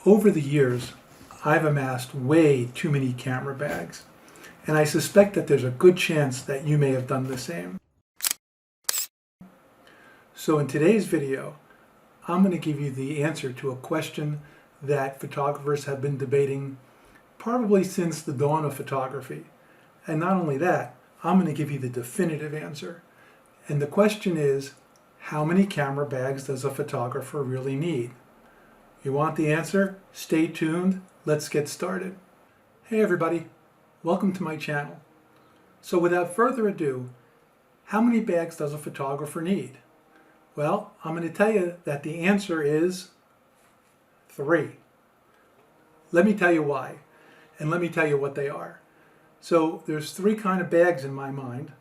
Over the years, I've amassed way too many camera bags, and I suspect that there's a good chance that you may have done the same. So in today's video, I'm going to give you the answer to a question that photographers have been debating probably since the dawn of photography. And not only that, I'm going to give you the definitive answer. And the question is, how many camera bags does a photographer really need? You want the answer? Stay tuned. Let's get started. Hey everybody, welcome to my channel. So without further ado, how many bags does a photographer need? Well, I'm going to tell you that the answer is 3. Let me tell you why, and let me tell you what they are. So there's 3 kinds of bags in my mind: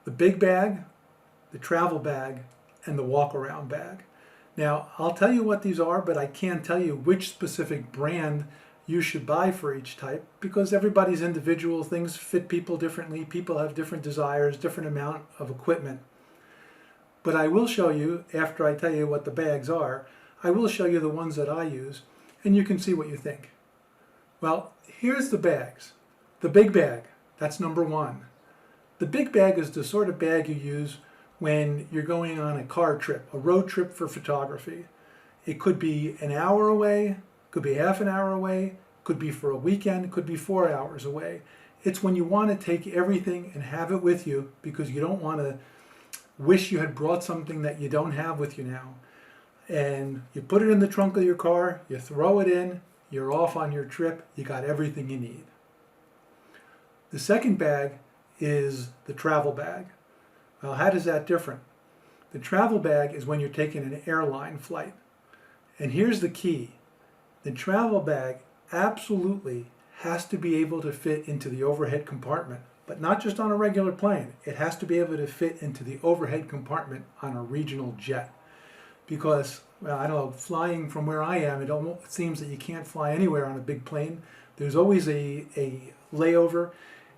the big bag, the travel bag, and the walk-around bag. Now, I'll tell you what these are, but I can't tell you which specific brand you should buy for each type, because everybody's individual. Things fit people differently. People have different desires, different amount of equipment. But I will show you, after I tell you what the bags are, I will show you the ones that I use, and you can see what you think. Well, here's the bags. The big bag, that's number 1. The big bag is the sort of bag you use when you're going on a car trip, a road trip for photography. It could be an hour away, could be half an hour away, could be for a weekend, could be 4 hours away. It's when you want to take everything and have it with you because you don't want to wish you had brought something that you don't have with you now. And you put it in the trunk of your car, you throw it in, you're off on your trip, you got everything you need. The second bag is the travel bag. Well, how does that differ? The travel bag is when you're taking an airline flight. And here's the key. The travel bag absolutely has to be able to fit into the overhead compartment, but not just on a regular plane. It has to be able to fit into the overhead compartment on a regional jet. Because, well, I don't know, flying from where I am, it seems that you can't fly anywhere on a big plane. There's always a layover.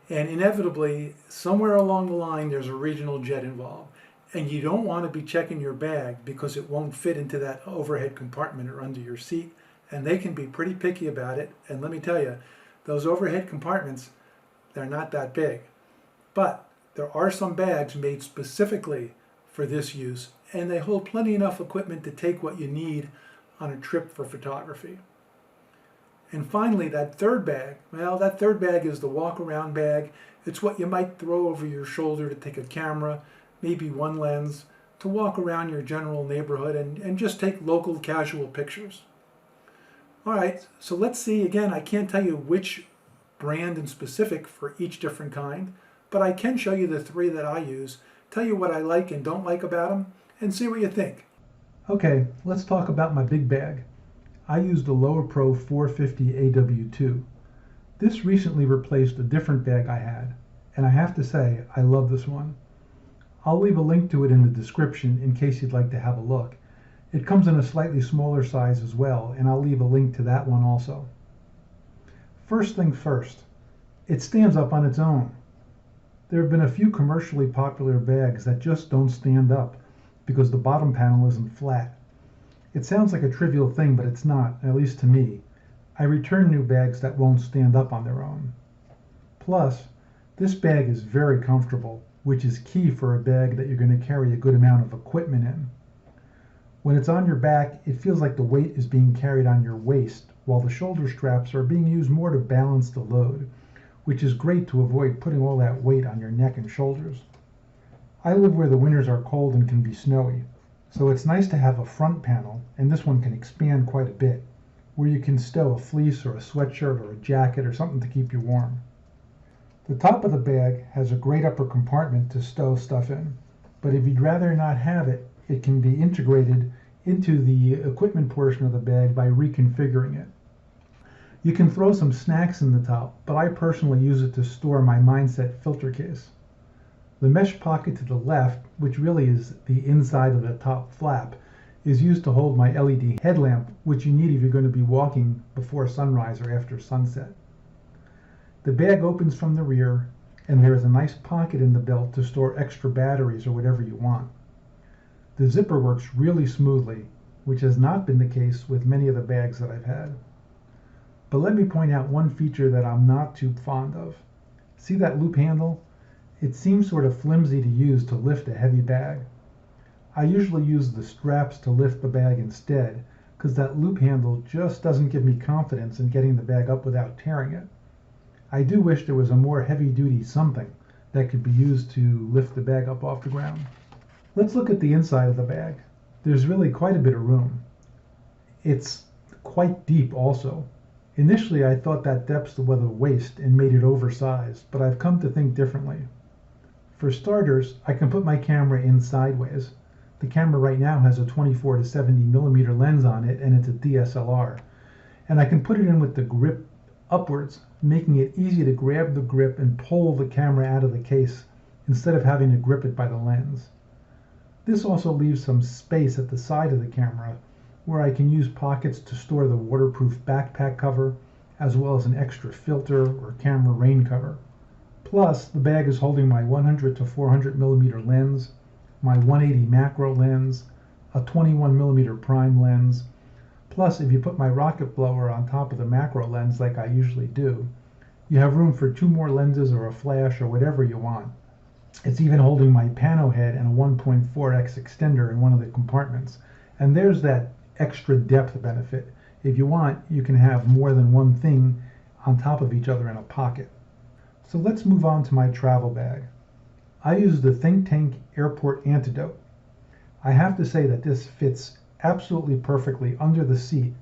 And inevitably, somewhere along the line, there's a regional jet involved. And you don't want to be checking your bag because it won't fit into that overhead compartment or under your seat. And they can be pretty picky about it. And let me tell you, those overhead compartments, they're not that big. But there are some bags made specifically for this use, and they hold plenty enough equipment to take what you need on a trip for photography. And finally, that third bag, well, that third bag is the walk-around bag. It's what you might throw over your shoulder to take a camera, maybe one lens, to walk around your general neighborhood and just take local casual pictures. All right, so let's see. Again, I can't tell you which brand in specific for each different kind, but I can show you the 3 that I use, tell you what I like and don't like about them, and see what you think. Okay, let's talk about my big bag. I use the Lower Pro 450 AW2. This recently replaced a different bag I had, and I have to say, I love this one. I'll leave a link to it in the description in case you'd like to have a look. It comes in a slightly smaller size as well, and I'll leave a link to that one also. First thing first, it stands up on its own. There have been a few commercially popular bags that just don't stand up because the bottom panel isn't flat. It sounds like a trivial thing, but it's not, at least to me. I return new bags that won't stand up on their own. Plus, this bag is very comfortable, which is key for a bag that you're going to carry a good amount of equipment in. When it's on your back, it feels like the weight is being carried on your waist, while the shoulder straps are being used more to balance the load, which is great to avoid putting all that weight on your neck and shoulders. I live where the winters are cold and can be snowy, so it's nice to have a front panel, and this one can expand quite a bit, where you can stow a fleece or a sweatshirt or a jacket or something to keep you warm. The top of the bag has a great upper compartment to stow stuff in, but if you'd rather not have it, it can be integrated into the equipment portion of the bag by reconfiguring it. You can throw some snacks in the top, but I personally use it to store my Mindset filter case. The mesh pocket to the left, which really is the inside of the top flap, is used to hold my LED headlamp, which you need if you're going to be walking before sunrise or after sunset. The bag opens from the rear, and there is a nice pocket in the belt to store extra batteries or whatever you want. The zipper works really smoothly, which has not been the case with many of the bags that I've had. But let me point out one feature that I'm not too fond of. See that loop handle? It seems sort of flimsy to use to lift a heavy bag. I usually use the straps to lift the bag instead, because that loop handle just doesn't give me confidence in getting the bag up without tearing it. I do wish there was a more heavy-duty something that could be used to lift the bag up off the ground. Let's look at the inside of the bag. There's really quite a bit of room. It's quite deep also. Initially, I thought that depth was a waste and made it oversized, but I've come to think differently. For starters, I can put my camera in sideways. The camera right now has a 24 to 70 millimeter lens on it, and it's a DSLR. And I can put it in with the grip upwards, making it easy to grab the grip and pull the camera out of the case instead of having to grip it by the lens. This also leaves some space at the side of the camera where I can use pockets to store the waterproof backpack cover, as well as an extra filter or camera rain cover. Plus, the bag is holding my 100 to 400 millimeter lens, my 180 macro lens, a 21 millimeter prime lens. Plus, if you put my rocket blower on top of the macro lens like I usually do, you have room for 2 more lenses or a flash or whatever you want. It's even holding my pano head and a 1.4x extender in one of the compartments. And there's that extra depth benefit. If you want, you can have more than one thing on top of each other in a pocket. So let's move on to my travel bag. I use the Think Tank Airport Antidote. I have to say that this fits absolutely perfectly under the seat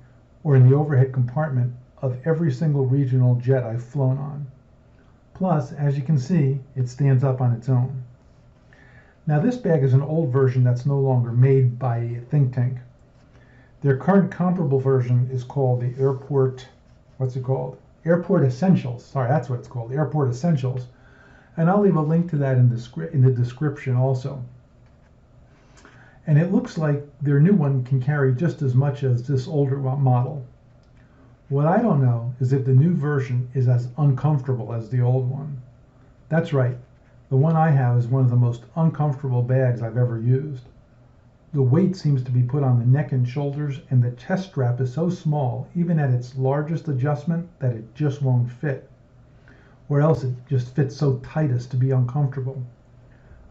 or in the overhead compartment of every single regional jet I've flown on. Plus, as you can see, it stands up on its own. Now this bag is an old version that's no longer made by Think Tank. Their current comparable version is called the Airport Essentials. Sorry, that's what it's called, Airport Essentials. And I'll leave a link to that in the description also. And it looks like their new one can carry just as much as this older model. What I don't know is if the new version is as uncomfortable as the old one. That's right, the one I have is one of the most uncomfortable bags I've ever used. The weight seems to be put on the neck and shoulders, and the chest strap is so small, even at its largest adjustment, that it just won't fit. Or else it just fits so tight as to be uncomfortable.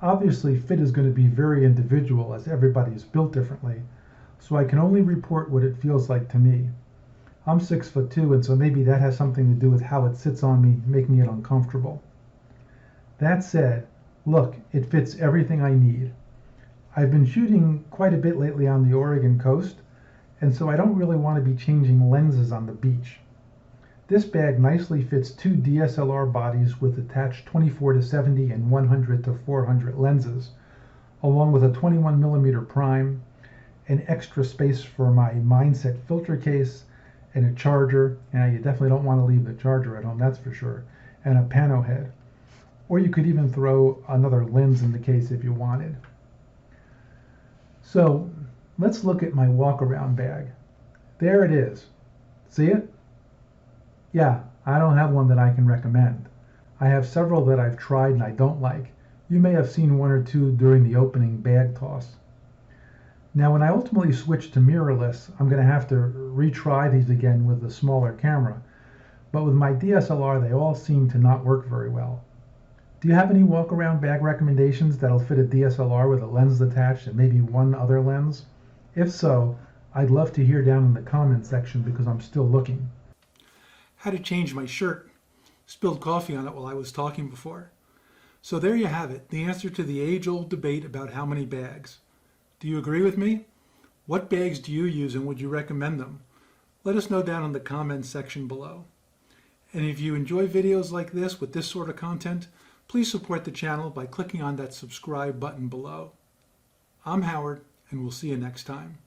Obviously, fit is going to be very individual as everybody is built differently, so I can only report what it feels like to me. I'm 6'2", and so maybe that has something to do with how it sits on me, making it uncomfortable. That said, look, it fits everything I need. I've been shooting quite a bit lately on the Oregon coast, and so I don't really want to be changing lenses on the beach. This bag nicely fits 2 DSLR bodies with attached 24 to 70 and 100 to 400 lenses, along with a 21 millimeter prime, an extra space for my Mindset filter case, and a charger. Now you definitely don't want to leave the charger at home, that's for sure, and a pano head. Or you could even throw another lens in the case if you wanted. So let's look at my walk-around bag. There it is. See it? Yeah, I don't have one that I can recommend. I have several that I've tried and I don't like. You may have seen 1 or 2 during the opening bag toss. Now when I ultimately switch to mirrorless, I'm going to have to retry these again with a smaller camera. But with my DSLR, they all seem to not work very well. Do you have any walk-around bag recommendations that'll fit a DSLR with a lens attached and maybe 1 other lens? If so, I'd love to hear down in the comments section because I'm still looking. Had to change my shirt. Spilled coffee on it while I was talking before. So there you have it, the answer to the age-old debate about how many bags. Do you agree with me? What bags do you use and would you recommend them? Let us know down in the comments section below. And if you enjoy videos like this with this sort of content, please support the channel by clicking on that subscribe button below. I'm Howard, and we'll see you next time.